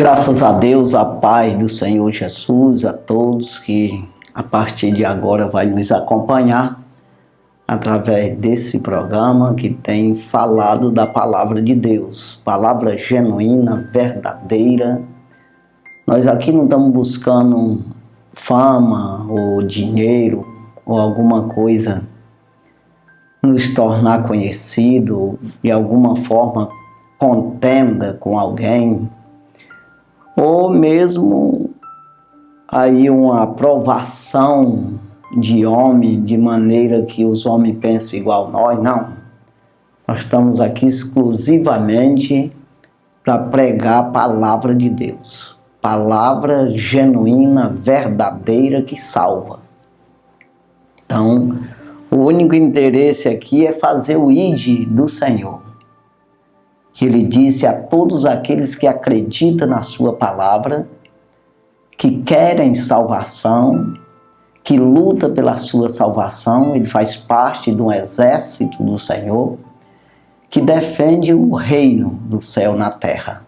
Graças a Deus, a paz do Senhor Jesus, a todos que a partir de agora vai nos acompanhar através desse programa que tem falado da palavra de Deus, palavra genuína, verdadeira. Nós aqui não estamos buscando fama ou dinheiro ou alguma coisa nos tornar conhecido, de alguma forma contenda com alguém, ou mesmo aí uma aprovação de homem, de maneira que os homens pensem igual nós. Não, nós estamos aqui exclusivamente para pregar a palavra de Deus, palavra genuína, verdadeira, que salva. Então, o único interesse aqui é fazer o ide do Senhor. Ele disse a todos aqueles que acreditam na sua palavra, que querem salvação, que luta pela sua salvação. Ele faz parte de um exército do Senhor, que defende o reino do céu na terra.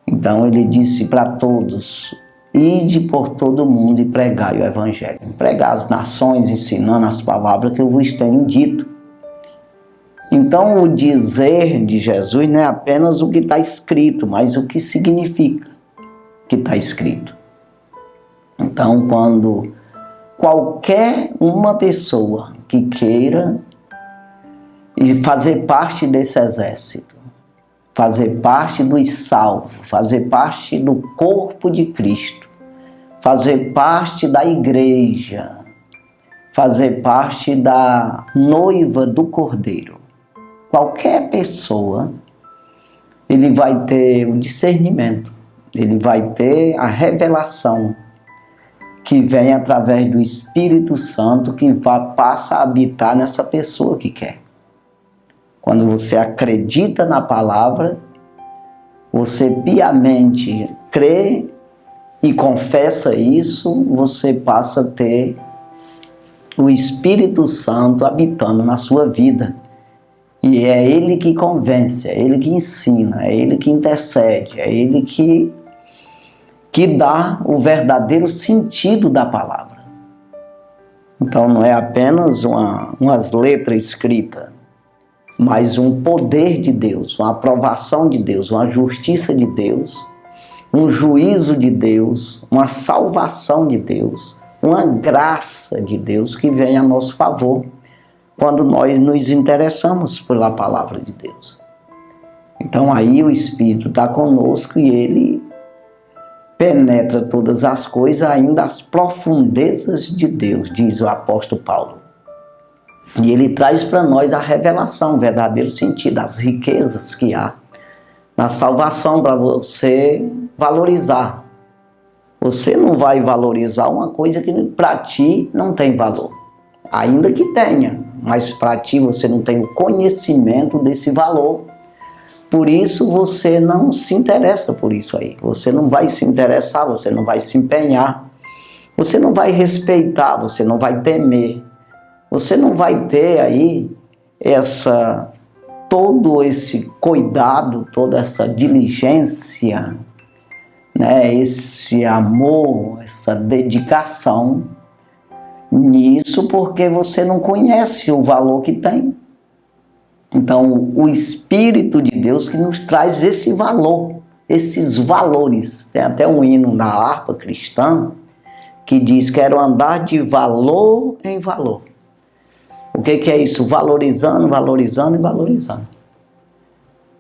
Então ele disse para todos: ide por todo mundo e pregai o evangelho. Pregar as nações, ensinando as palavras que eu vos tenho dito. Então, o dizer de Jesus não é apenas o que está escrito, mas o que significa que está escrito. Então, quando qualquer uma pessoa que queira fazer parte desse exército, fazer parte dos salvos, fazer parte do corpo de Cristo, fazer parte da igreja, fazer parte da noiva do Cordeiro, qualquer pessoa, ele vai ter o discernimento, ele vai ter a revelação que vem através do Espírito Santo, que passa a habitar nessa pessoa que quer. Quando você acredita na palavra, você piamente crê e confessa isso, você passa a ter o Espírito Santo habitando na sua vida. E é Ele que convence, é Ele que ensina, é Ele que intercede, é Ele que dá o verdadeiro sentido da palavra. Então não é apenas umas letras escritas, mas um poder de Deus, uma aprovação de Deus, uma justiça de Deus, um juízo de Deus, uma salvação de Deus, uma graça de Deus que vem a nosso favor, quando nós nos interessamos pela palavra de Deus. Então aí o Espírito está conosco e ele penetra todas as coisas, ainda as profundezas de Deus, diz o apóstolo Paulo. E ele traz para nós a revelação, o verdadeiro sentido, as riquezas que há na salvação para você valorizar. Você não vai valorizar uma coisa que para ti não tem valor. Ainda que tenha, mas para ti você não tem o conhecimento desse valor. Por isso você não se interessa por isso aí. Você não vai se interessar, você não vai se empenhar. Você não vai respeitar, você não vai temer. Você não vai ter aí todo esse cuidado, toda essa diligência, né? Esse amor, essa dedicação nisso, porque você não conhece o valor que tem. Então, o Espírito de Deus que nos traz esse valor, esses valores. Tem até um hino da harpa cristã que diz: quero andar de valor em valor. O que é isso? Valorizando, valorizando e valorizando.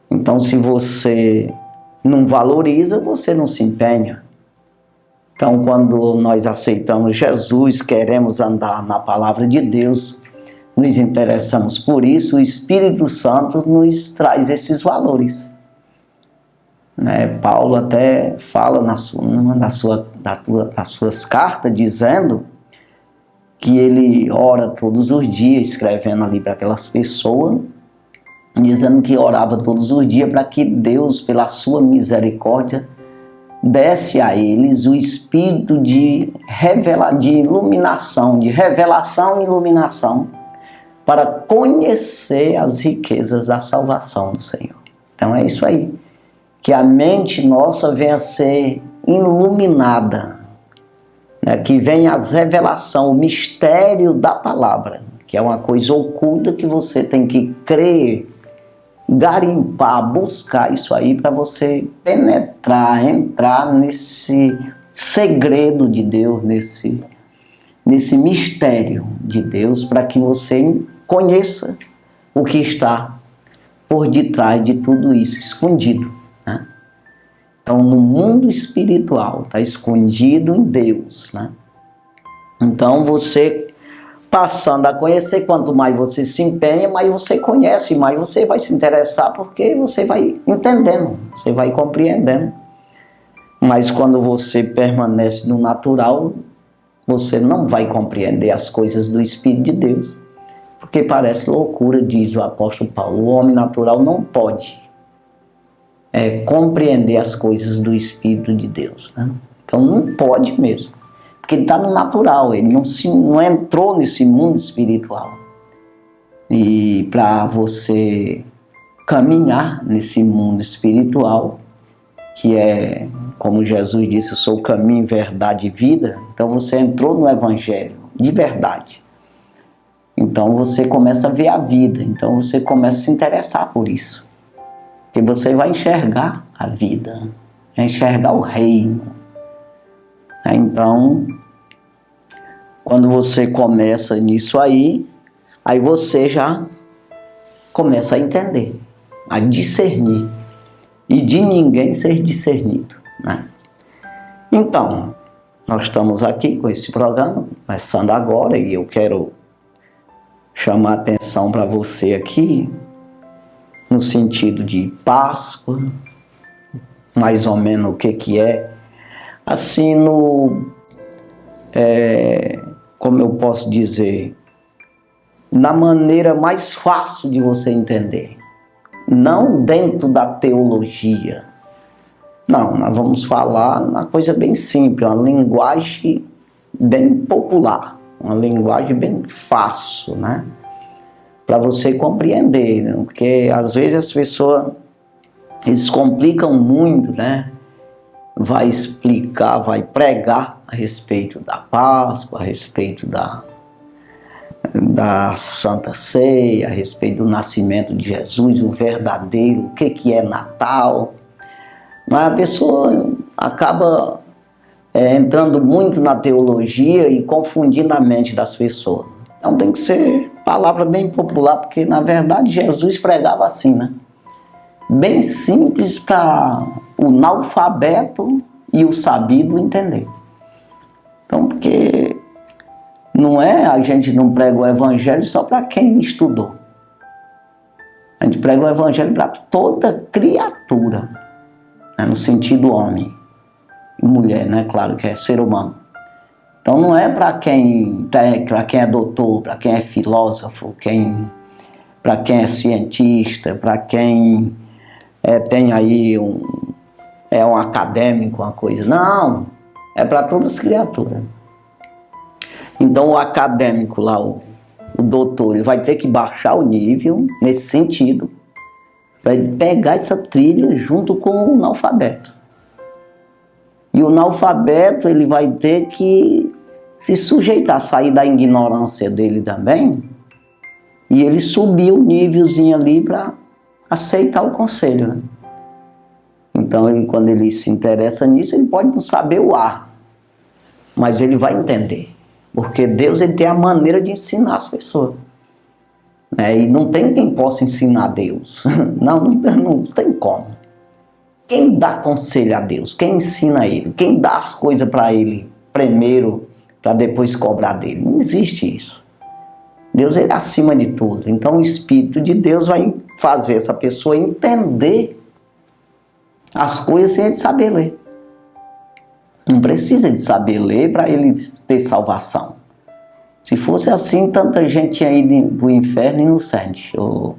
Então, se você não valoriza, você não se empenha. Então, quando nós aceitamos Jesus, queremos andar na palavra de Deus, nos interessamos por isso, o Espírito Santo nos traz esses valores. Né? Paulo até fala numa das suas cartas, dizendo que ele ora todos os dias, escrevendo ali para aquelas pessoas, dizendo que orava todos os dias para que Deus, pela sua misericórdia, desse a eles o espírito de iluminação, de revelação e iluminação, para conhecer as riquezas da salvação do Senhor. Então é isso aí. que a mente nossa venha a ser iluminada, né? Que venha as revelações, o mistério da palavra, que é uma coisa oculta que você tem que crer, garimpar, buscar isso aí para você penetrar, entrar nesse segredo de Deus, nesse mistério de Deus, para que você conheça o que está por detrás de tudo isso, escondido, né? Então, no mundo espiritual, está escondido em Deus, né? Então, você passando a conhecer, quanto mais você se empenha, mais você conhece, mais você vai se interessar, porque você vai entendendo, você vai compreendendo. Mas quando você permanece no natural, você não vai compreender as coisas do Espírito de Deus, porque parece loucura, diz o apóstolo Paulo. O homem natural não pode compreender as coisas do Espírito de Deus, né? Então não pode mesmo, porque ele está no natural, ele não entrou nesse mundo espiritual. E para você caminhar nesse mundo espiritual, que é, como Jesus disse, eu sou o caminho, verdade e vida, então você entrou no Evangelho de verdade. Então você começa a ver a vida, então você começa a se interessar por isso. Porque você vai enxergar a vida, vai enxergar o reino. Então, quando você começa nisso aí você já começa a entender, a discernir. E de ninguém ser discernido, né? Então, nós estamos aqui com esse programa, começando agora, e eu quero chamar a atenção para você aqui, no sentido de Páscoa, mais ou menos o que é, assim, como eu posso dizer, na maneira mais fácil de você entender, não dentro da teologia. Não, nós vamos falar uma coisa bem simples, uma linguagem bem popular, uma linguagem bem fácil, né? Para você compreender, né? Porque às vezes as pessoas, eles complicam muito, né? Vai explicar, vai pregar a respeito da Páscoa, a respeito da Santa Ceia, a respeito do nascimento de Jesus, o verdadeiro, o que é Natal. Mas a pessoa acaba entrando muito na teologia e confundindo a mente das pessoas. Então tem que ser palavra bem popular, porque na verdade Jesus pregava assim, né? Bem simples para o analfabeto e o sabido entender. Então, porque a gente não prega o evangelho só para quem estudou. A gente prega o evangelho para toda criatura, né? No sentido homem e mulher, né? Claro que é ser humano. Então não é para quem é doutor, para quem é filósofo, para quem é cientista, para quem tem aí um acadêmico, uma coisa. Não, é para todas as criaturas. Então o acadêmico lá, o doutor, ele vai ter que baixar o nível nesse sentido, para ele pegar essa trilha junto com o analfabeto. E o analfabeto, ele vai ter que se sujeitar, sair da ignorância dele também, e ele subir o nívelzinho ali para aceitar o conselho, né? Então, quando ele se interessa nisso, ele pode não saber o A, mas ele vai entender. Porque Deus, ele tem a maneira de ensinar as pessoas, né? E não tem quem possa ensinar Deus. Não tem como. Quem dá conselho a Deus? Quem ensina ele? Quem dá as coisas para ele primeiro, para depois cobrar dele? Não existe isso. Deus, ele é acima de tudo. Então o Espírito de Deus vai fazer essa pessoa entender as coisas sem ele saber ler. Não precisa de saber ler para ele ter salvação. Se fosse assim, tanta gente tinha ido para o inferno inocente, ou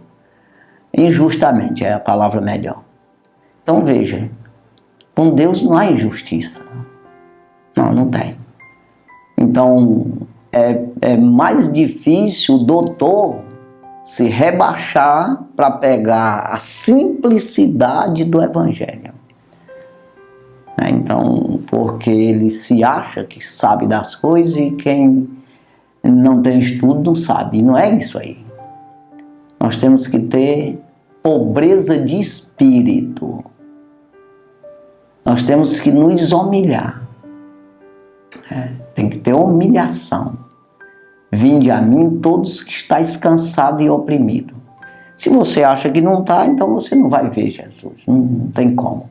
injustamente, é a palavra melhor. Então veja, com Deus não há injustiça. Não tem. Então é mais difícil o doutor se rebaixar para pegar a simplicidade do Evangelho. Então, porque ele se acha que sabe das coisas e quem não tem estudo não sabe. Não é isso aí. Nós temos que ter pobreza de espírito. Nós temos que nos humilhar. Tem que ter humilhação. Vinde a mim todos que estáis cansados e oprimidos. Se você acha que não está, então você não vai ver Jesus. Não tem como.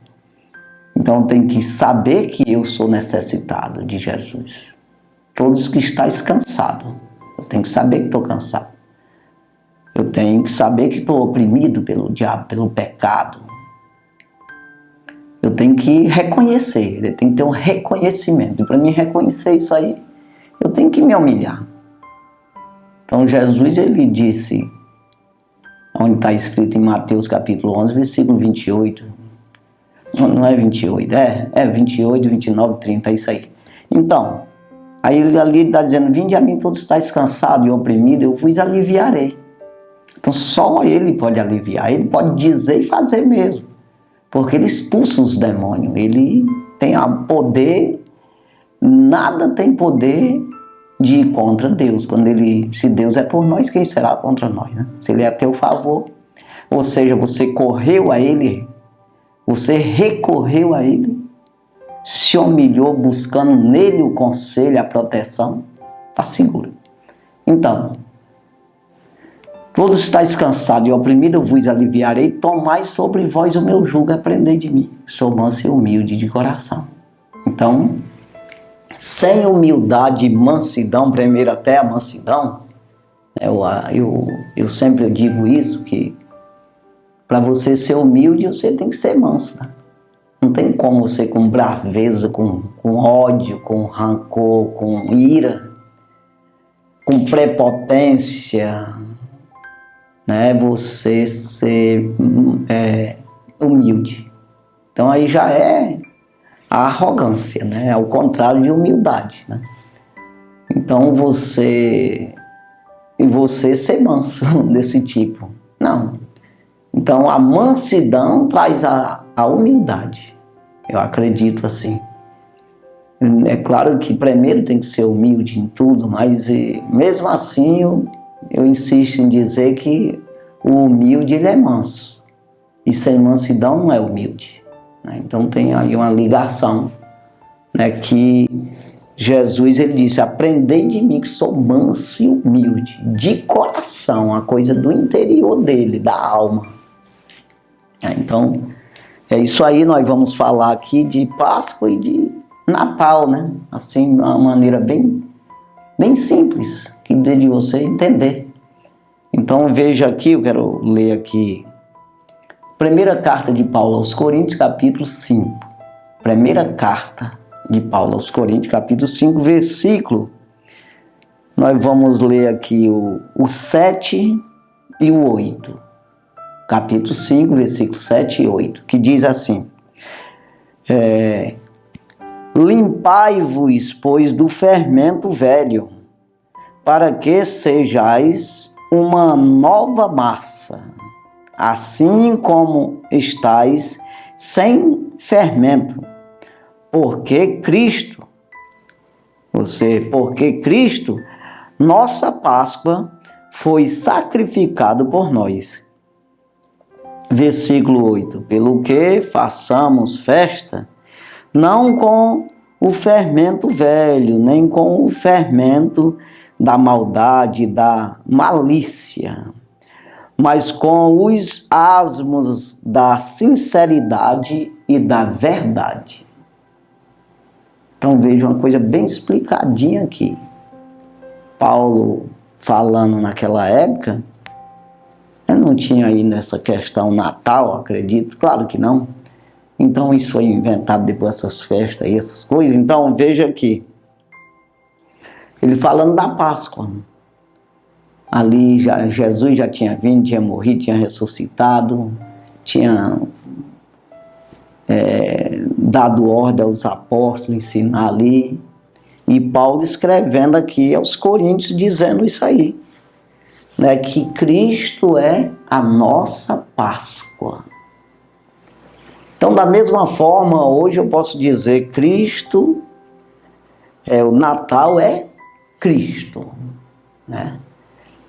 Então tem que saber que eu sou necessitado de Jesus. Todos que estáis cansados. Eu tenho que saber que estou cansado. Eu tenho que saber que estou oprimido pelo diabo, pelo pecado. Eu tenho que reconhecer, eu tenho que ter um reconhecimento. E para mim reconhecer isso aí, eu tenho que me humilhar. Então Jesus, ele disse, onde está escrito em Mateus capítulo 11, versículo 28. Não é 28, é 28, 29, 30, é isso aí. Então, aí ele ali está dizendo, vinde a mim todos estáis cansados e oprimidos, eu vos aliviarei. Então só ele pode aliviar, ele pode dizer e fazer mesmo. Porque ele expulsa os demônios, ele tem poder, nada tem poder de ir contra Deus. Se Deus é por nós, quem será contra nós? Né? Se ele é a teu favor, ou seja, você correu a ele, você recorreu a ele, se humilhou buscando nele o conselho, a proteção, está seguro. Então, todos estáis cansados e oprimidos, eu vos aliviarei, tomai sobre vós o meu jugo, aprendei de mim, sou manso e humilde de coração. Então, sem humildade e mansidão, primeiro até a mansidão, eu sempre digo isso, que para você ser humilde, você tem que ser manso. Né? Não tem como você com braveza, com ódio, com rancor, com ira, com prepotência, né, você ser humilde. Então aí já é a arrogância, né? É o contrário de humildade. Né? Então você ser manso desse tipo. Não. Então a mansidão traz a humildade. Eu acredito assim. É claro que primeiro tem que ser humilde em tudo, mas mesmo assim eu insisto em dizer que o humilde ele é manso. E sem mansidão não é humilde. Né? Então tem aí uma ligação, né, que Jesus ele disse, aprendei de mim que sou manso e humilde, de coração, a coisa do interior dele, da alma. Então é isso aí, nós vamos falar aqui de Páscoa e de Natal, né? Assim, de uma maneira bem simples, que dê de você entender. Então veja aqui, eu quero ler aqui, primeira carta de Paulo aos Coríntios, capítulo 5. Primeira carta de Paulo aos Coríntios, capítulo 5, versículo. Nós vamos ler aqui o 7 e o 8. Capítulo 5, versículo 7 e 8, que diz assim, limpai-vos, pois, do fermento velho, para que sejais uma nova massa, assim como estáis sem fermento, porque Cristo, nossa Páscoa, foi sacrificado por nós. Versículo 8, pelo que façamos festa, não com o fermento velho, nem com o fermento da maldade, da malícia, mas com os asmos da sinceridade e da verdade. Então veja uma coisa bem explicadinha aqui. Paulo falando naquela época, não tinha aí nessa questão Natal, acredito, claro que não. Então isso foi inventado depois dessas festas e essas coisas. Então veja aqui, ele falando da Páscoa. Ali Jesus já tinha vindo, tinha morrido, tinha ressuscitado, tinha dado ordem aos apóstolos, ensinar ali. E Paulo escrevendo aqui aos Coríntios, dizendo isso aí. né, que Cristo é a nossa Páscoa. Então, da mesma forma, hoje eu posso dizer Cristo, o Natal é Cristo, né?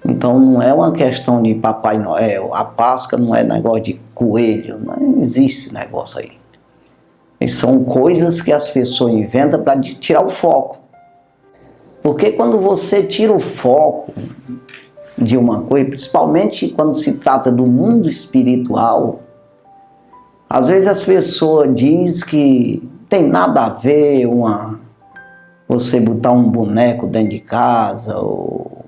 Então, não é uma questão de Papai Noel, a Páscoa não é negócio de coelho, não existe esse negócio aí. E são coisas que as pessoas inventam para tirar o foco. Porque quando você tira o foco de uma coisa, principalmente quando se trata do mundo espiritual, às vezes as pessoas dizem que tem nada a ver você botar um boneco dentro de casa, ou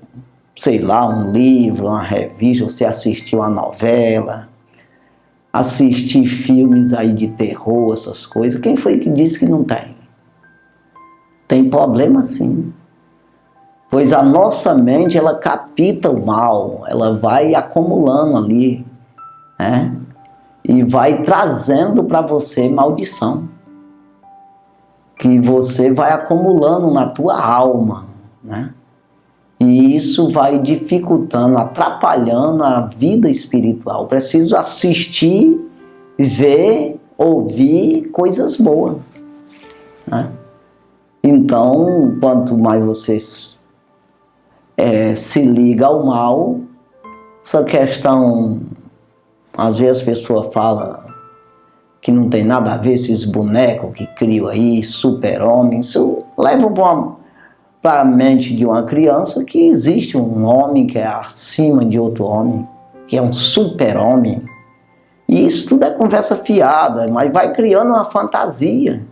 sei lá, um livro, uma revista, você assistir uma novela, assistir filmes aí de terror, essas coisas. Quem foi que disse que não tem? Tem problema sim. Pois a nossa mente, ela capta o mal, ela vai acumulando ali, né? E vai trazendo para você maldição, que você vai acumulando na tua alma, né? E isso vai dificultando, atrapalhando a vida espiritual. Preciso assistir, ver, ouvir coisas boas, né? Então, quanto mais vocês se liga ao mal, essa questão, às vezes as pessoas falam que não tem nada a ver esses bonecos que criam aí, super-homem, isso leva para a mente de uma criança que existe um homem que é acima de outro homem, que é um super-homem. E isso tudo é conversa fiada, mas vai criando uma fantasia.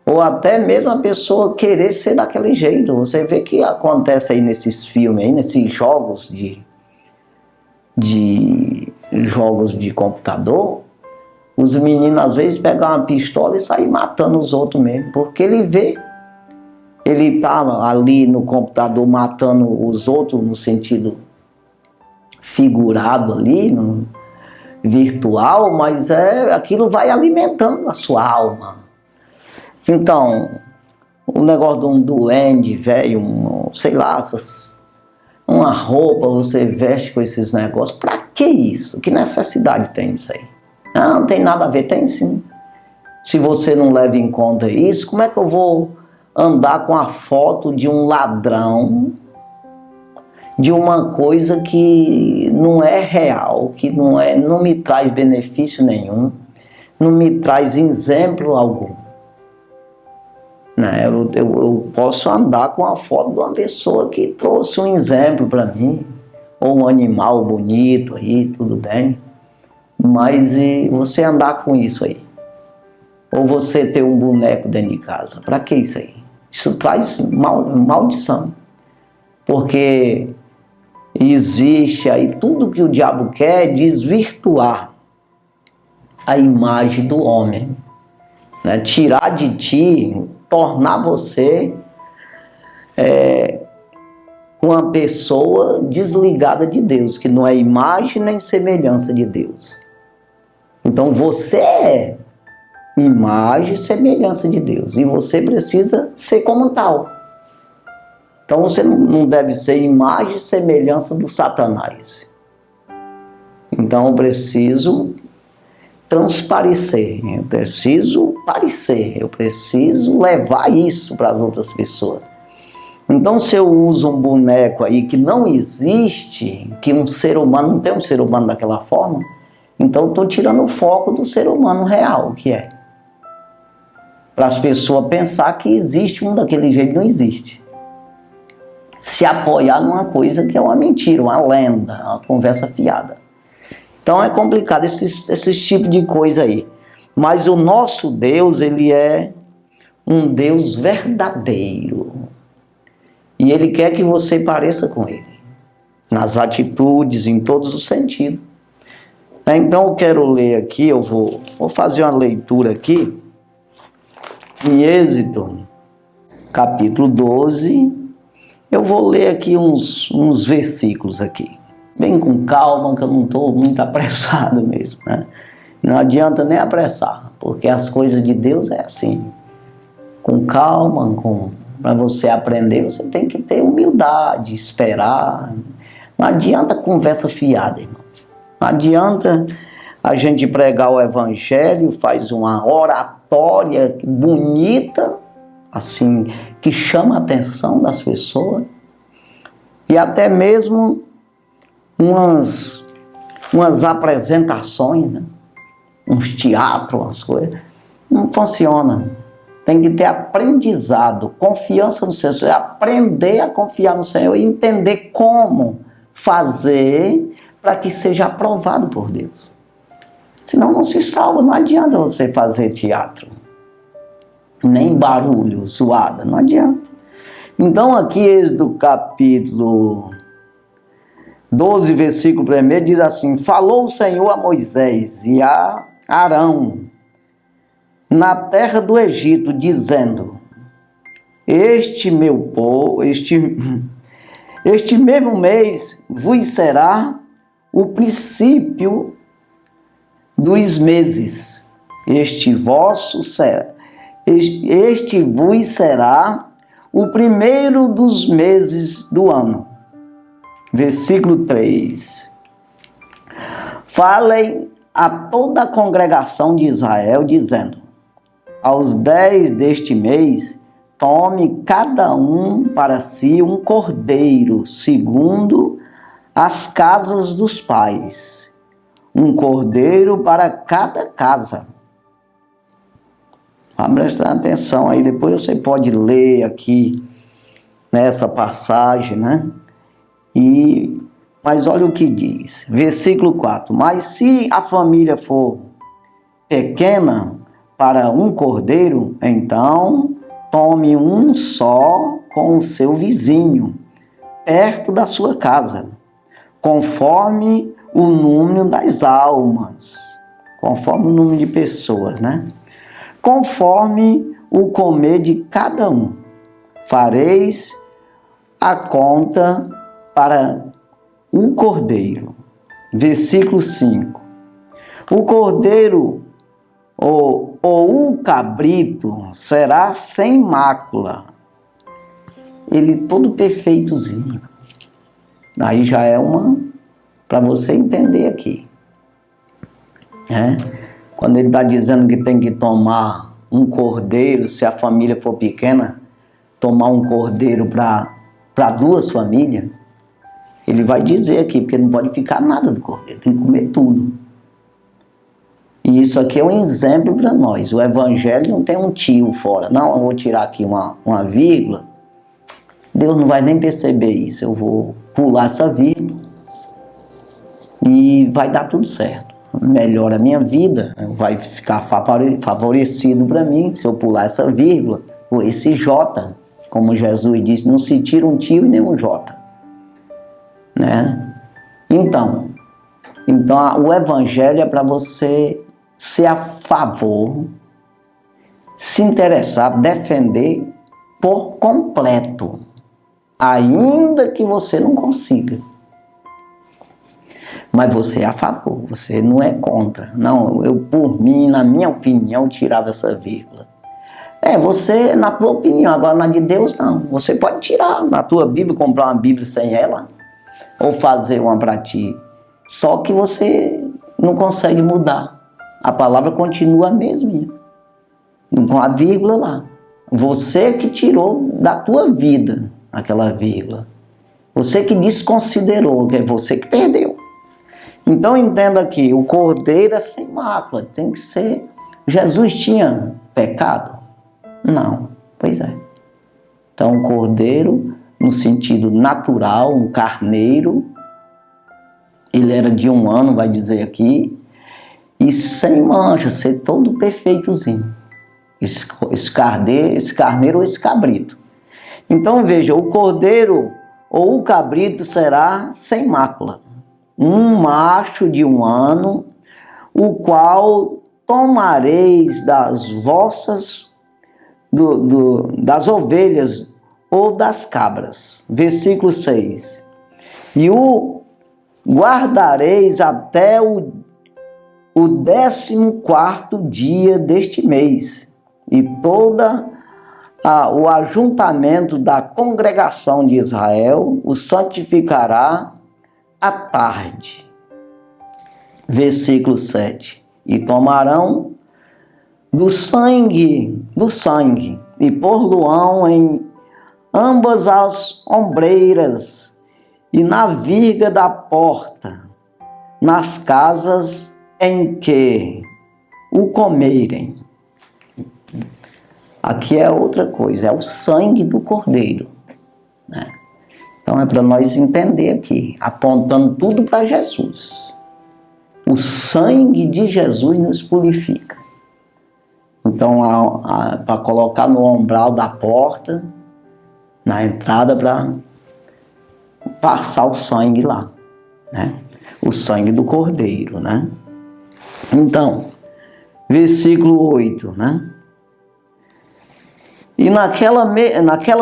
Ou até mesmo a pessoa querer ser daquele jeito. Você vê que acontece aí nesses filmes, aí, nesses jogos jogos de computador, os meninos às vezes pegam uma pistola e saem matando os outros mesmo, porque ele está ali no computador matando os outros no sentido figurado ali, no virtual, mas aquilo vai alimentando a sua alma. Então, o negócio de um duende velho, sei lá, uma roupa você veste com esses negócios, pra que isso? Que necessidade tem isso aí? Não tem nada a ver, tem sim. Se você não leva em conta isso, como é que eu vou andar com a foto de um ladrão, de uma coisa que não é real, que não me traz benefício nenhum, não me traz exemplo algum? Né? Eu posso andar com a foto de uma pessoa que trouxe um exemplo para mim, ou um animal bonito aí, tudo bem, mas e você andar com isso aí? Ou você ter um boneco dentro de casa? Para que isso aí? Isso traz maldição, porque existe aí tudo que o diabo quer é desvirtuar a imagem do homem, né? Tirar de ti, tornar você uma pessoa desligada de Deus, que não é imagem nem semelhança de Deus. Então você é imagem e semelhança de Deus, e você precisa ser como tal. Então você não deve ser imagem e semelhança do Satanás. Então eu preciso transparecer, eu preciso parecer, eu preciso levar isso para as outras pessoas. Então se eu uso um boneco aí que não existe, que um ser humano, não tem um ser humano daquela forma, então eu estou tirando o foco do ser humano real, que é. Para as pessoas pensar que existe um daquele jeito, não existe. Se apoiar numa coisa que é uma mentira, uma lenda, uma conversa fiada. Então é complicado esses tipos de coisa aí. Mas o nosso Deus, ele é um Deus verdadeiro. E ele quer que você pareça com ele. Nas atitudes, em todos os sentidos. Então eu quero ler aqui, eu vou fazer uma leitura aqui. Em Êxodo, capítulo 12, eu vou ler aqui uns versículos aqui. Bem com calma, que eu não estou muito apressado mesmo, né? Não adianta nem apressar, porque as coisas de Deus é assim. Com calma, para você aprender, você tem que ter humildade, esperar. Não adianta conversa fiada, irmão. Não adianta a gente pregar o evangelho, faz uma oratória bonita, assim, que chama a atenção das pessoas, e até mesmo umas apresentações, né? Uns teatros, umas coisas. Não funciona. Tem que ter aprendizado, confiança no Senhor, aprender a confiar no Senhor e entender como fazer para que seja aprovado por Deus. Senão não se salva, não adianta você fazer teatro, nem barulho, zoada, não adianta. Então aqui, Êxodo capítulo 12, versículo 1, diz assim: falou o Senhor a Moisés e a Arão na terra do Egito, dizendo: este mesmo mês vos será o princípio dos meses. Este vos será o primeiro dos meses do ano. Versículo 3. Falem a toda a congregação de Israel, dizendo: aos 10 deste mês, tome cada um para si um cordeiro, segundo as casas dos pais. Um cordeiro para cada casa. Vá prestar atenção aí, depois você pode ler aqui nessa passagem, né? Mas olha o que diz, versículo 4. Mas se a família for pequena para um cordeiro, então tome um só com o seu vizinho, perto da sua casa, conforme o número das almas, conforme o número de pessoas, né? Conforme o comer de cada um. Fareis a conta para o cordeiro. Versículo 5. O cordeiro ou o cabrito será sem mácula. Ele todo perfeitozinho. Aí já é para você entender aqui. Quando ele está dizendo que tem que tomar um cordeiro, se a família for pequena, tomar um cordeiro para 2 famílias, ele vai dizer aqui, porque não pode ficar nada do cordeiro, tem que comer tudo. E isso aqui é um exemplo para nós. O evangelho não tem um tio fora. Não, eu vou tirar aqui uma vírgula. Deus não vai nem perceber isso. Eu vou pular essa vírgula e vai dar tudo certo. Melhora a minha vida, vai ficar favorecido para mim se eu pular essa vírgula, ou esse J, como Jesus disse, não se tira um tio e nem um J. Né? Então, o evangelho é para você ser a favor, se interessar, defender por completo, ainda que você não consiga. Mas você é a favor, você não é contra. Não, eu por mim, na minha opinião, tirava essa vírgula. Você, na tua opinião, agora na de Deus não. Você pode tirar na tua Bíblia, comprar uma Bíblia sem ela, ou fazer uma para ti. Só que você não consegue mudar. A palavra continua a mesma, com a vírgula lá. Você que tirou da tua vida aquela vírgula. Você que desconsiderou, que é você que perdeu. Então entenda aqui, o cordeiro é sem mácula, tem que ser. Jesus tinha pecado? Não, pois é. Então o cordeiro, no sentido natural, um carneiro, ele era de 1 ano, vai dizer aqui, e sem mancha, ser todo perfeitozinho. Esse carneiro ou esse cabrito. Então veja, o cordeiro ou o cabrito será sem mácula. Um macho de 1 ano, o qual tomareis das vossas, das ovelhas ou das cabras. Versículo 6. E o guardareis até o 14º dia deste mês, e toda o ajuntamento da congregação de Israel o santificará à tarde. Versículo 7. E tomarão do sangue, e pôr-lo-ão em ambas as ombreiras e na virga da porta, nas casas em que o comerem. Aqui é outra coisa, é o sangue do Cordeiro, né? Então é para nós entender aqui, apontando tudo para Jesus. O sangue de Jesus nos purifica. Então, para colocar no umbral da porta, na entrada, para passar o sangue lá, né? O sangue do Cordeiro, né? Então, versículo 8, né? E naquela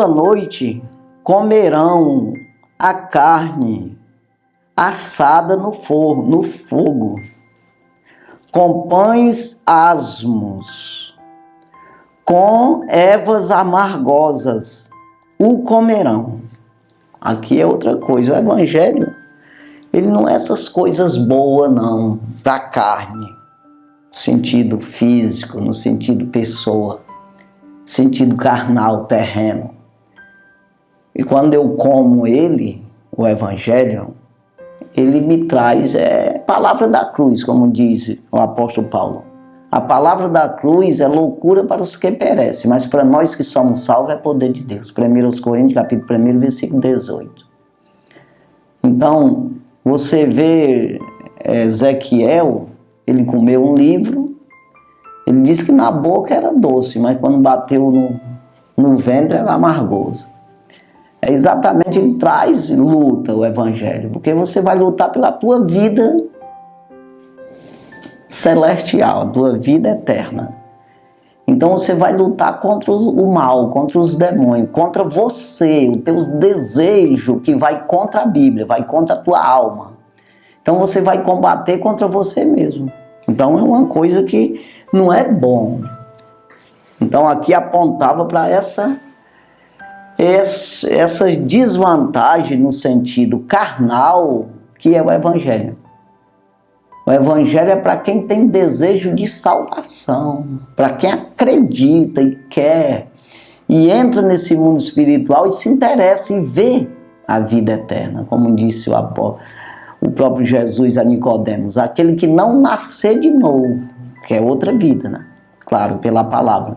noite comerão a carne assada no fogo, com pães asmos, com ervas amargosas, o comerão. Aqui é outra coisa, o evangelho, ele não é essas coisas boas não, para a carne, no sentido físico, no sentido pessoa, sentido carnal, terreno. E quando eu como ele, o evangelho, ele me traz palavra da cruz, como diz o apóstolo Paulo. A palavra da cruz é loucura para os que perecem, mas para nós que somos salvos é poder de Deus. 1 Coríntios, capítulo 1, versículo 18. Então, você vê Ezequiel, ele comeu um livro, ele disse que na boca era doce, mas quando bateu no ventre era amargoso. É exatamente, ele traz luta, o evangelho, porque você vai lutar pela tua vida celestial, a tua vida eterna. Então você vai lutar contra o mal, contra os demônios, contra você, os teus desejos, que vai contra a Bíblia, vai contra a tua alma. Então você vai combater contra você mesmo. Então é uma coisa que não é bom. Então aqui apontava para essa desvantagem no sentido carnal, que é o evangelho. O evangelho é para quem tem desejo de salvação, para quem acredita e quer, e entra nesse mundo espiritual e se interessa e vê a vida eterna, como disse o próprio Jesus a Nicodemos, aquele que não nascer de novo, que é outra vida, né? Claro, pela palavra,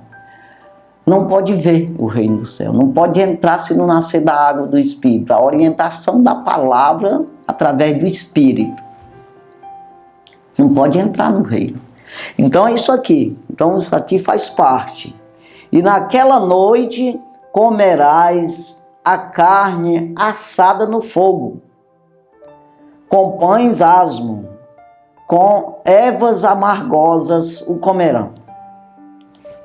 não pode ver o reino do céu, não pode entrar se não nascer da água do Espírito, a orientação da palavra através do Espírito. Não pode entrar no reino. Então é isso aqui. Então isso aqui faz parte. E naquela noite comerás a carne assada no fogo, com pães asmos, com ervas amargosas o comerão.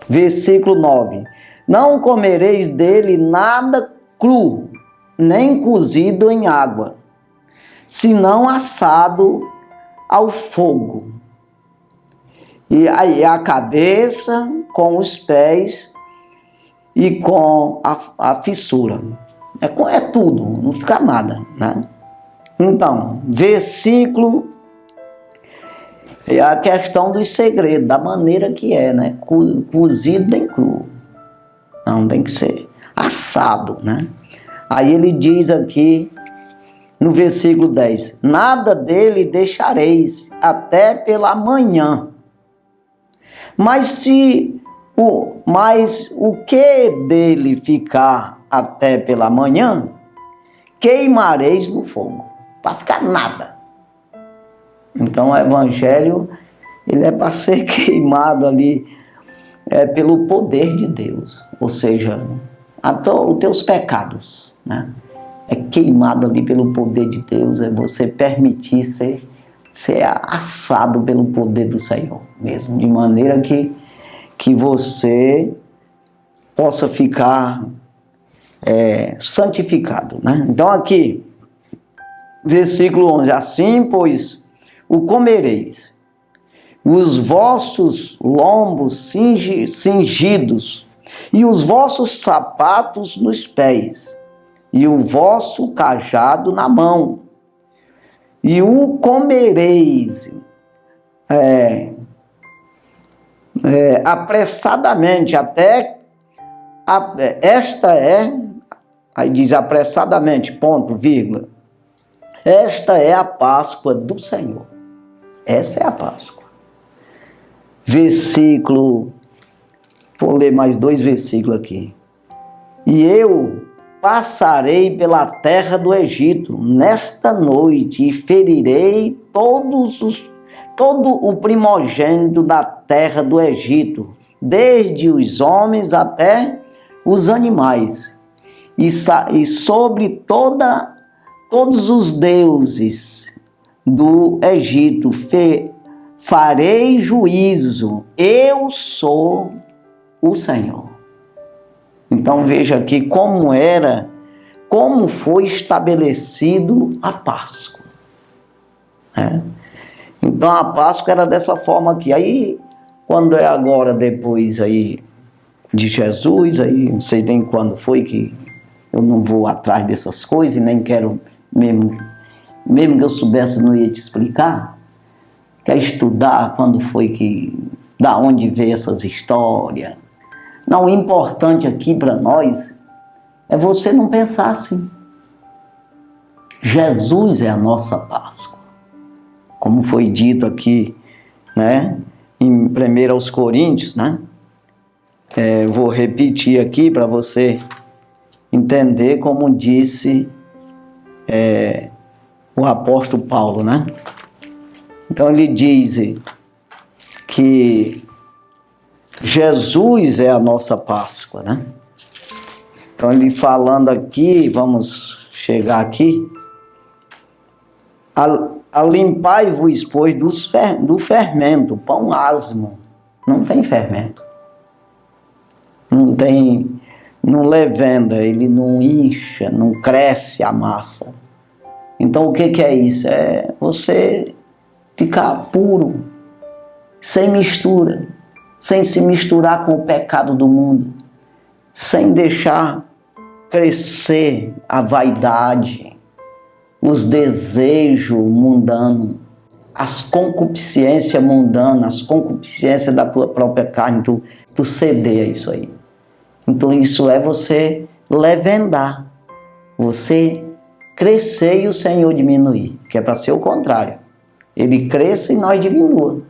Versículo 9. Não comereis dele nada cru, nem cozido em água, senão assado ao fogo. E aí a cabeça com os pés e com a fissura. É tudo, não fica nada, né? Então, versículo é a questão dos segredos, da maneira que é, né? Cozido nem cru. Não, tem que ser assado, né? Aí ele diz aqui no versículo 10, nada dele deixareis até pela manhã. Mas o que dele ficar até pela manhã, queimareis no fogo, para ficar nada. Então o evangelho, ele é para ser queimado ali, pelo poder de Deus, ou seja, os teus pecados, né? É queimado ali pelo poder de Deus, é você permitir ser assado pelo poder do Senhor mesmo, de maneira que você possa ficar santificado, né? Então aqui, versículo 11, assim, pois, o comereis, os vossos lombos cingidos, e os vossos sapatos nos pés, e o vosso cajado na mão, e o comereis apressadamente, esta é, aí diz apressadamente, ponto, vírgula, esta é a Páscoa do Senhor. Essa é a Páscoa. Versículo, vou ler mais 2 versículos aqui. E eu passarei pela terra do Egito nesta noite e ferirei todo o primogênito da terra do Egito, desde os homens até os animais, e sobre todos os deuses do Egito farei juízo. Eu sou o Senhor. Então veja aqui como foi estabelecido a Páscoa. Então a Páscoa era dessa forma aqui. Aí, quando é agora, depois aí de Jesus, aí não sei nem quando foi, que eu não vou atrás dessas coisas, e nem quero, mesmo que eu soubesse, não ia te explicar. Quer estudar quando foi da onde veio essas histórias. Não, o importante aqui para nós é você não pensar assim. Jesus é a nossa Páscoa. Como foi dito aqui, né, em 1 Coríntios, né? Vou repetir aqui para você entender como disse o apóstolo Paulo, né? Então ele diz que Jesus é a nossa Páscoa, né? Então ele falando aqui, vamos chegar aqui. Alimpai-vos, pois, do fermento, pão asmo. Não tem fermento. Não levenda, ele não incha, não cresce a massa. Então o que é isso? É você ficar puro, sem mistura, sem se misturar com o pecado do mundo, sem deixar crescer a vaidade, os desejos mundanos, as concupiscências mundanas, as concupiscências da tua própria carne, tu ceder a isso aí. Então isso é você levedar, você crescer e o Senhor diminuir, que é para ser o contrário. Ele cresça e nós diminua.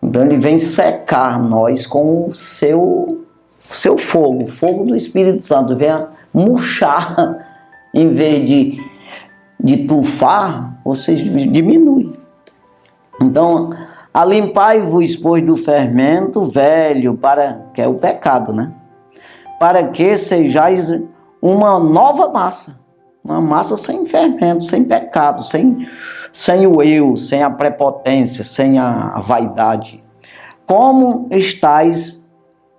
Então ele vem secar nós com o seu fogo, o fogo do Espírito Santo, vem a murchar, em vez de tufar, você diminui. Então, alimpai-vos, pois, do fermento velho, que é o pecado, né? Para que sejais uma nova massa, uma massa sem fermento, sem pecado, sem o eu, sem a prepotência, sem a vaidade. Como estáis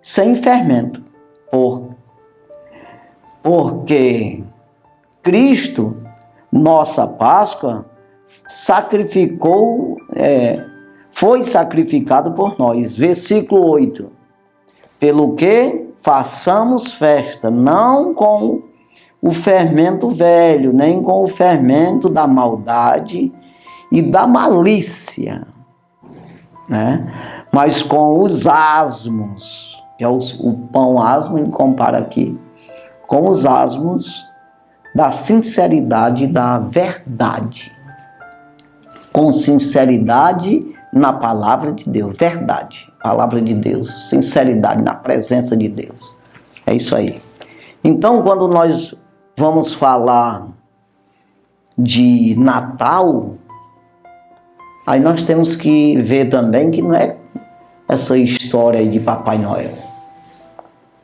sem fermento? Porque Cristo, nossa Páscoa, foi sacrificado por nós. Versículo 8. Pelo que façamos festa, não com o fermento velho, nem com o fermento da maldade e da malícia, né? Mas com os asmos, que é o pão asmo, ele compara aqui, com os asmos da sinceridade e da verdade. Com sinceridade na palavra de Deus, verdade, palavra de Deus, sinceridade na presença de Deus. É isso aí. Então, quando nós vamos falar de Natal, aí nós temos que ver também que não é essa história aí de Papai Noel.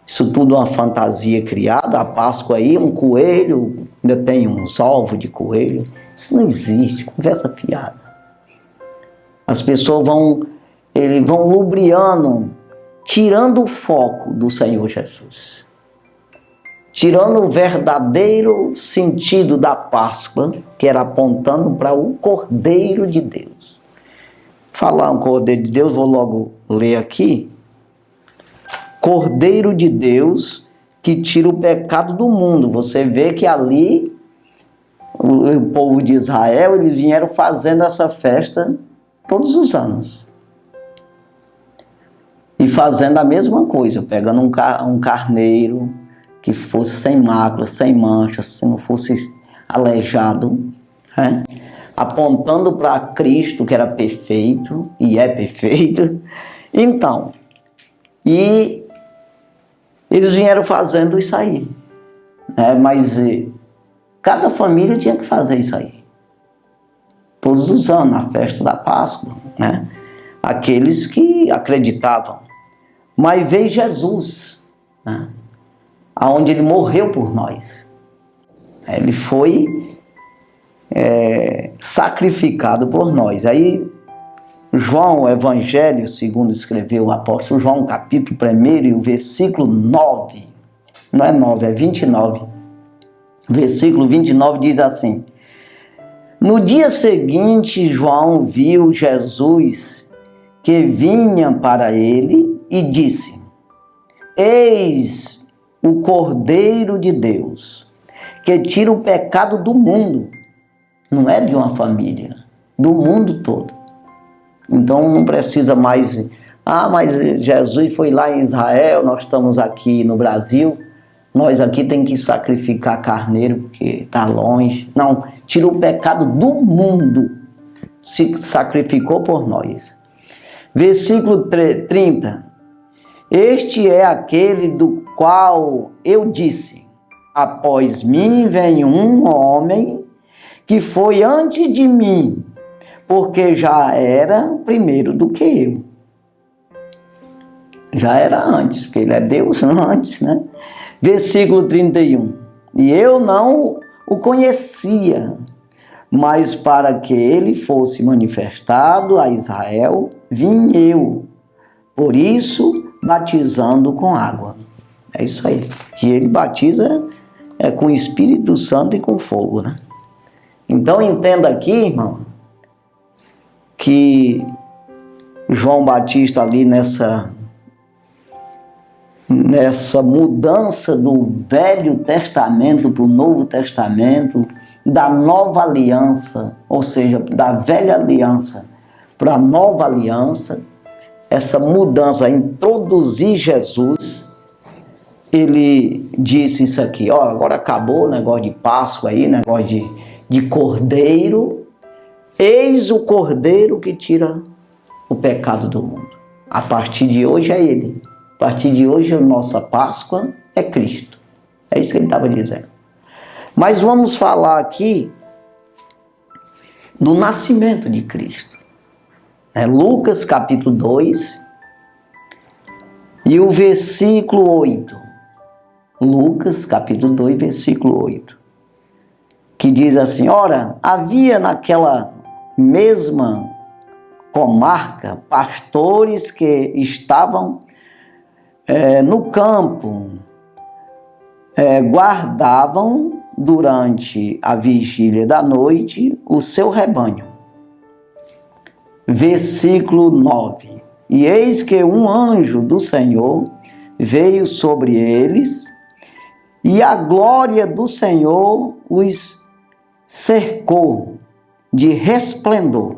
Isso tudo é uma fantasia criada, a Páscoa aí, um coelho, ainda tem uns ovos de coelho. Isso não existe, conversa fiada. As pessoas vão lubriando, tirando o foco do Senhor Jesus. Tirando o verdadeiro sentido da Páscoa, que era apontando para o Cordeiro de Deus. Falar um Cordeiro de Deus, vou logo ler aqui. Cordeiro de Deus que tira o pecado do mundo. Você vê que ali o povo de Israel, eles vieram fazendo essa festa todos os anos. E fazendo a mesma coisa, pegando um carneiro que fosse sem mácula, sem mancha, se não fosse aleijado, né? Apontando para Cristo, que era perfeito, e é perfeito. Então, e eles vieram fazendo isso aí, né? Mas cada família tinha que fazer isso aí. Todos os anos, na festa da Páscoa, né? Aqueles que acreditavam. Mas veio Jesus, né? Onde ele morreu por nós. Ele foi sacrificado por nós. Aí João, o Evangelho, segundo escreveu o apóstolo João, capítulo 1 e o versículo 9, não é 9, é 29. Versículo 29 diz assim: no dia seguinte, João viu Jesus que vinha para ele e disse: eis o Cordeiro de Deus, que tira o pecado do mundo. Não é de uma família, do mundo todo. Então não precisa mais, mas Jesus foi lá em Israel, nós estamos aqui no Brasil, nós aqui tem que sacrificar carneiro porque está longe. Não, tira o pecado do mundo, se sacrificou por nós. Versículo 30. Este é aquele do qual eu disse: após mim vem um homem que foi antes de mim, porque já era primeiro do que eu. Já era antes, porque ele é Deus antes, né? Versículo 31. E eu não o conhecia, mas para que ele fosse manifestado a Israel, vim eu. Por isso, batizando com água. É isso aí. Que ele batiza com o Espírito Santo e com fogo, né? Então entenda aqui, irmão, que João Batista ali nessa mudança do Velho Testamento para o Novo Testamento, da nova aliança, ou seja, da velha aliança para a nova aliança, essa mudança, introduzir Jesus, ele disse isso aqui: agora acabou o negócio de Páscoa aí, negócio de cordeiro, eis o cordeiro que tira o pecado do mundo. A partir de hoje é ele. A partir de hoje a nossa Páscoa é Cristo. É isso que ele estava dizendo. Mas vamos falar aqui do nascimento de Cristo. É Lucas capítulo 2 e o versículo 8. Lucas capítulo 2, versículo 8. Que diz assim: ora, havia naquela mesma comarca pastores que estavam no campo, guardavam durante a vigília da noite o seu rebanho. Versículo 9. E eis que um anjo do Senhor veio sobre eles, e a glória do Senhor os cercou de resplendor,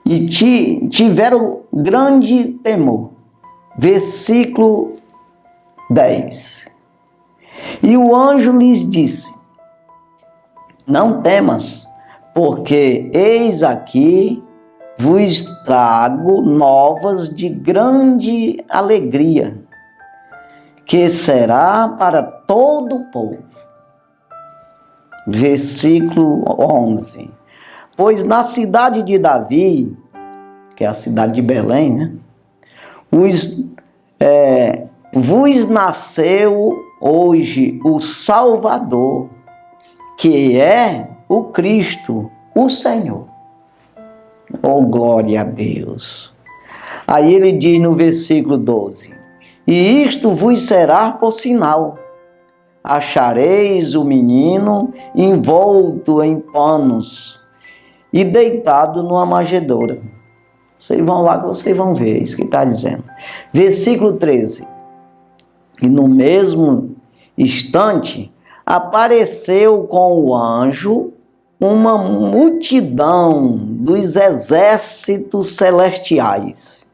e tiveram grande temor. Versículo 10. E o anjo lhes disse: não temas, porque eis aqui vos trago novas de grande alegria, que será para todo o povo. Versículo 11. Pois na cidade de Davi, que é a cidade de Belém, né? Vos nasceu hoje o Salvador, que é o Cristo, o Senhor. Oh, glória a Deus! Aí ele diz no versículo 12: e isto vos será por sinal: achareis o menino envolto em panos e deitado numa manjedoura. Vocês vão lá que vocês vão ver, é isso que está dizendo. Versículo 13. E no mesmo instante apareceu com o anjo uma multidão dos exércitos celestiais,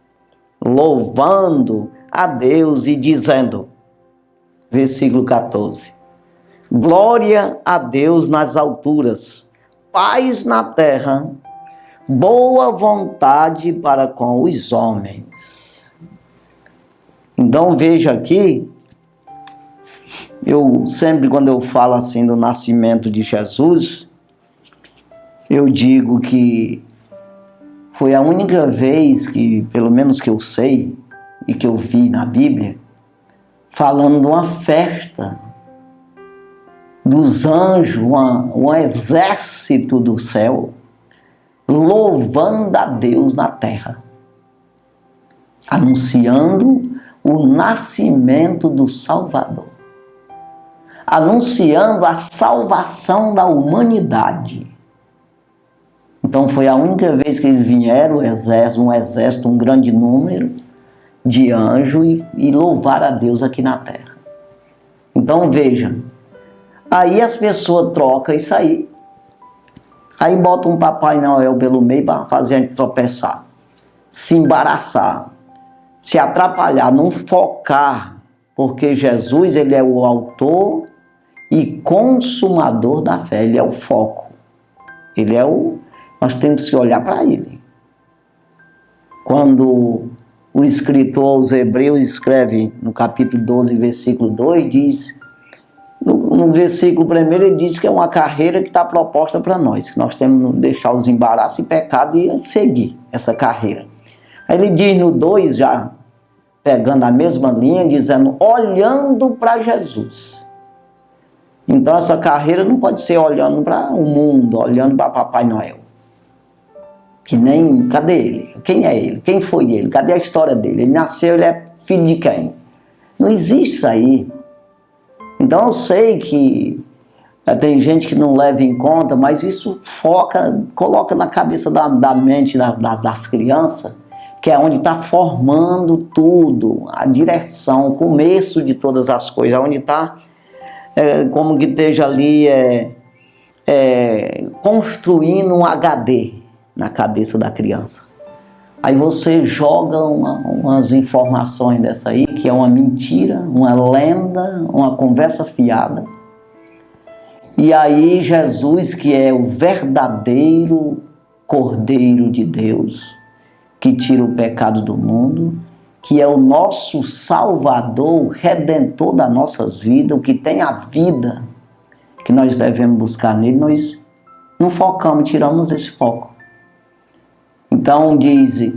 louvando a Deus e dizendo, versículo 14, glória a Deus nas alturas, paz na terra, boa vontade para com os homens. Então veja aqui, eu sempre quando eu falo assim do nascimento de Jesus, eu digo que foi a única vez que, pelo menos que eu sei e que eu vi na Bíblia, falando de uma festa dos anjos, um exército do céu, louvando a Deus na terra, anunciando o nascimento do Salvador, anunciando a salvação da humanidade. Então foi a única vez que eles vieram, um exército, um grande número de anjos e louvar a Deus aqui na terra. Então veja, aí as pessoas trocam isso aí botam um Papai Noel pelo meio para fazer a gente tropeçar, se embaraçar, se atrapalhar, não focar, porque Jesus ele é o autor e consumador da fé, ele é o foco, nós temos que olhar para ele. Quando o escritor aos Hebreus escreve no capítulo 12, versículo 2, diz, no versículo 1 ele diz que é uma carreira que está proposta para nós, que nós temos que deixar os embaraços e pecado e seguir essa carreira. Aí ele diz no 2, já pegando a mesma linha, dizendo, olhando para Jesus. Então essa carreira não pode ser olhando para o mundo, olhando para Papai Noel. Que nem, cadê ele? Quem é ele? Quem foi ele? Cadê a história dele? Ele nasceu, ele é filho de quem? Não existe isso aí. Então eu sei que tem gente que não leva em conta, mas isso coloca na cabeça da mente das crianças, que é onde está formando tudo, a direção, o começo de todas as coisas, onde está, como que esteja ali, construindo um HD na cabeça da criança. Aí você joga umas informações dessa aí, que é uma mentira, uma lenda, uma conversa fiada. E aí Jesus, que é o verdadeiro Cordeiro de Deus, que tira o pecado do mundo, que é o nosso Salvador, Redentor das nossas vidas, o que tem a vida que nós devemos buscar nele, nós não focamos, tiramos esse foco. Então diz,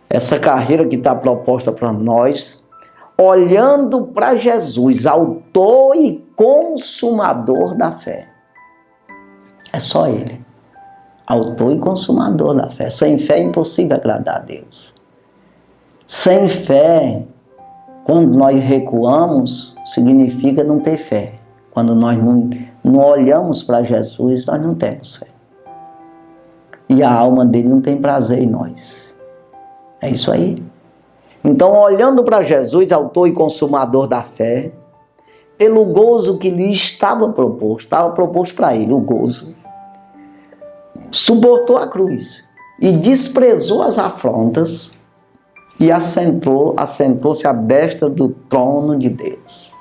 essa carreira que está proposta para nós, olhando para Jesus, autor e consumador da fé. É só ele, autor e consumador da fé. Sem fé é impossível agradar a Deus. Sem fé, quando nós recuamos, significa não ter fé. Quando nós não olhamos para Jesus, nós não temos fé. E a alma dele não tem prazer em nós. É isso aí. Então, olhando para Jesus, autor e consumador da fé, pelo gozo que lhe estava proposto para ele, o gozo, suportou a cruz e desprezou as afrontas e assentou-se à destra do trono de Deus.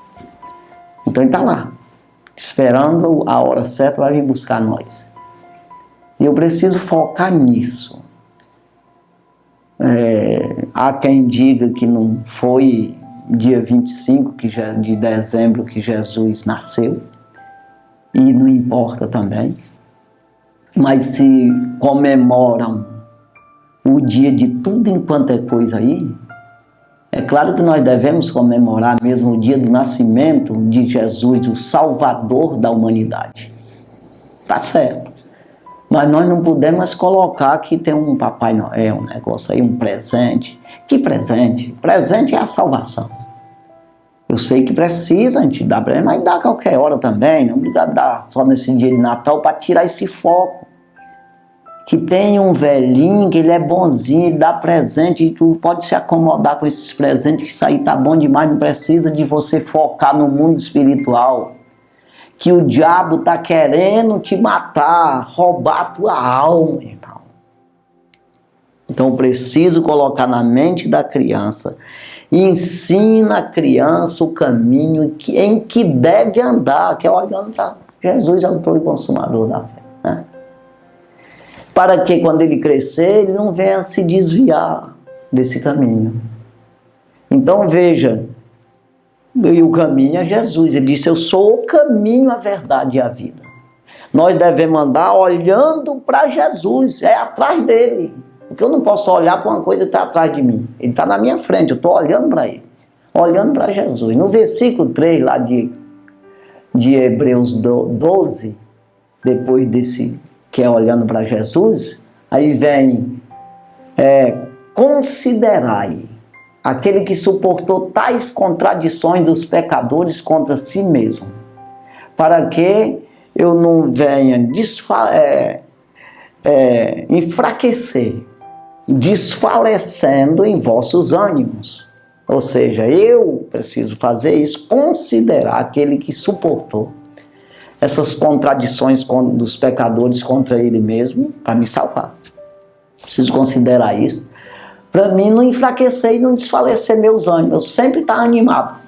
Então ele está lá, esperando a hora certa para vir buscar nós. E eu preciso focar nisso. Há quem diga que não foi dia 25 de dezembro que Jesus nasceu, e não importa também, mas se comemoram o dia de tudo enquanto é coisa aí, é claro que nós devemos comemorar mesmo o dia do nascimento de Jesus, o Salvador da humanidade. Tá certo. Mas nós não podemos colocar que tem um Papai Noel, um negócio aí, um presente. Que presente? Presente é a salvação. Eu sei que precisa a gente dar presente, mas dá a qualquer hora também. Não precisa dar só nesse dia de Natal para tirar esse foco. Que tem um velhinho, que ele é bonzinho, ele dá presente e tu pode se acomodar com esses presentes, que isso aí tá bom demais, não precisa de você focar no mundo espiritual. que o diabo está querendo te matar, roubar a tua alma, irmão. Então eu preciso colocar na mente da criança, e ensina a criança o caminho em que deve andar, que é olhando para Jesus, autor e consumador da fé, né? Para que quando ele crescer, ele não venha se desviar desse caminho. Então veja, e o caminho é Jesus. Ele disse: eu sou o caminho, a verdade e a vida. Nós devemos andar olhando para Jesus, é atrás dele. Porque eu não posso olhar para uma coisa que está atrás de mim. Ele está na minha frente, eu estou olhando para ele. Olhando para Jesus. No versículo 3 lá de Hebreus 12, depois desse que é olhando para Jesus, aí vem considerai aquele que suportou tais contradições dos pecadores contra si mesmo, para que eu não venha enfraquecer, desfalecendo em vossos ânimos. Ou seja, eu preciso fazer isso, considerar aquele que suportou essas contradições dos pecadores contra ele mesmo, para me salvar. Preciso considerar isso, para mim não enfraquecer e não desfalecer meus ânimos, eu sempre estar animado.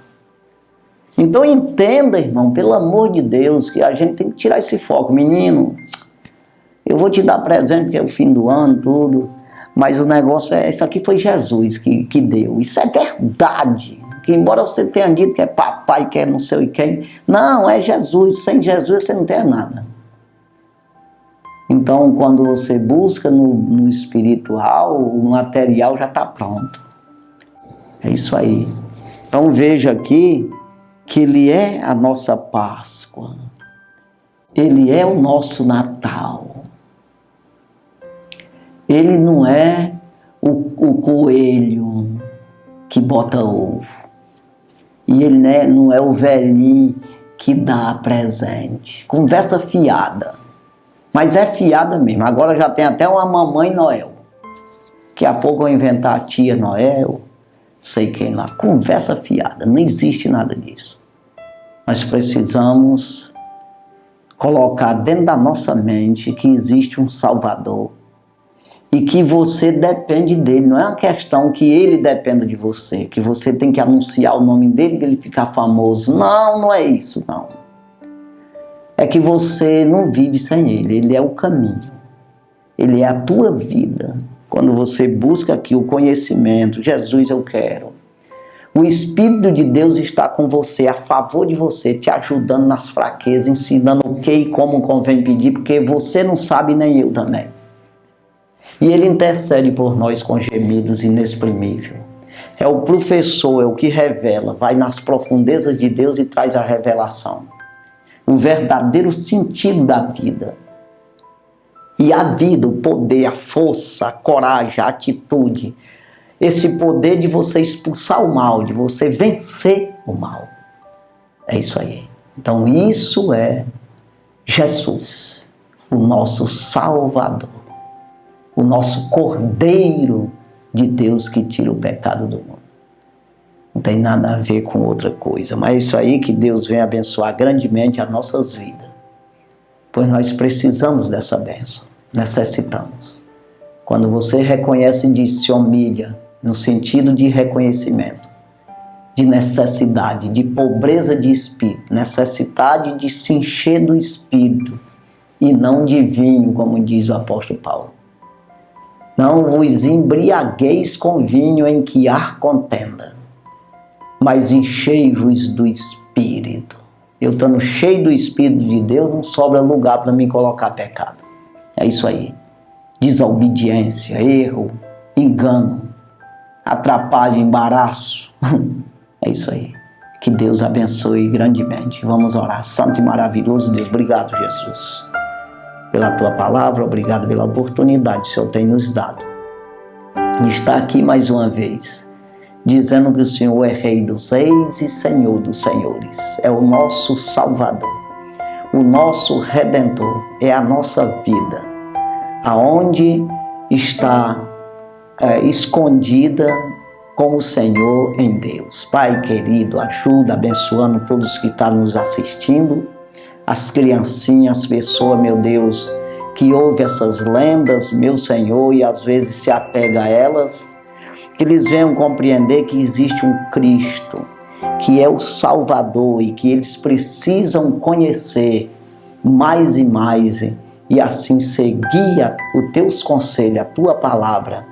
Então entenda, irmão, pelo amor de Deus, que a gente tem que tirar esse foco. Menino, eu vou te dar presente porque é o fim do ano, tudo, mas o negócio isso aqui foi Jesus que deu, isso é verdade. Que embora você tenha dito que é papai, que é não sei quem, não, é Jesus, sem Jesus você não tem nada. Então, quando você busca no espiritual, o material já está pronto. É isso aí. Então, veja aqui que ele é a nossa Páscoa. Ele é o nosso Natal. Ele não é o coelho que bota ovo. E ele não é o velhinho que dá presente. Conversa fiada. Mas é fiada mesmo. Agora já tem até uma mamãe Noel. Daqui a pouco eu inventar a tia Noel, sei quem lá. Conversa fiada. Não existe nada disso. Nós precisamos colocar dentro da nossa mente que existe um Salvador. E que você depende dele. Não é uma questão que ele dependa de você. Que você tem que anunciar o nome dele para ele ficar famoso. Não, não é isso, não. É que você não vive sem ele. Ele é o caminho. Ele é a tua vida. Quando você busca aqui o conhecimento, Jesus eu quero. O Espírito de Deus está com você, a favor de você, te ajudando nas fraquezas, ensinando o que e como convém pedir, porque você não sabe, nem eu também. E ele intercede por nós com gemidos inexprimíveis. É o professor, é o que revela, vai nas profundezas de Deus e traz a revelação. O verdadeiro sentido da vida. E a vida, o poder, a força, a coragem, a atitude. Esse poder de você expulsar o mal, de você vencer o mal. É isso aí. Então isso é Jesus, o nosso Salvador. O nosso Cordeiro de Deus que tira o pecado do mundo. Não tem nada a ver com outra coisa. Mas é isso aí que Deus vem abençoar grandemente as nossas vidas. Pois nós precisamos dessa bênção. Necessitamos. Quando você reconhece e diz, se humilha, no sentido de reconhecimento, de necessidade, de pobreza de espírito, necessidade de se encher do espírito e não de vinho, como diz o apóstolo Paulo. Não vos embriagueis com vinho em que há contenda, mas enchei-vos do Espírito. Eu estando cheio do Espírito de Deus, não sobra lugar para me colocar pecado. É isso aí. Desobediência, erro, engano, atrapalho, embaraço. É isso aí. Que Deus abençoe grandemente. Vamos orar. Santo e maravilhoso Deus, obrigado, Jesus, pela tua palavra, obrigado pela oportunidade que o Senhor tem nos dado de estar aqui mais uma vez, dizendo que o Senhor é Rei dos Reis e Senhor dos Senhores, é o nosso Salvador, o nosso Redentor, é a nossa vida, aonde está escondida com o Senhor em Deus. Pai querido, ajuda, abençoando todos que estão nos assistindo, as criancinhas, as pessoas, meu Deus, que ouvem essas lendas, meu Senhor, e às vezes se apega a elas, que eles venham compreender que existe um Cristo, que é o Salvador e que eles precisam conhecer mais e mais e assim seguir os teus conselhos, a tua palavra,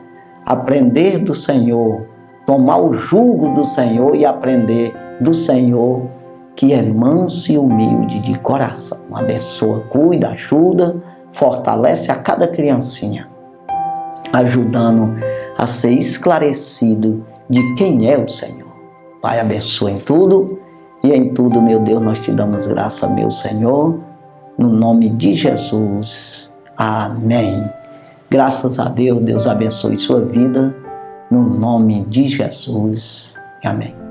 aprender do Senhor, tomar o jugo do Senhor e aprender do Senhor, que é manso e humilde de coração. Abençoa, cuida, ajuda, fortalece a cada criancinha, ajudando a ser esclarecido de quem é o Senhor. Pai, abençoa em tudo, e em tudo, meu Deus, nós te damos graça, meu Senhor, no nome de Jesus. Amém. Graças a Deus, Deus abençoe sua vida, no nome de Jesus. Amém.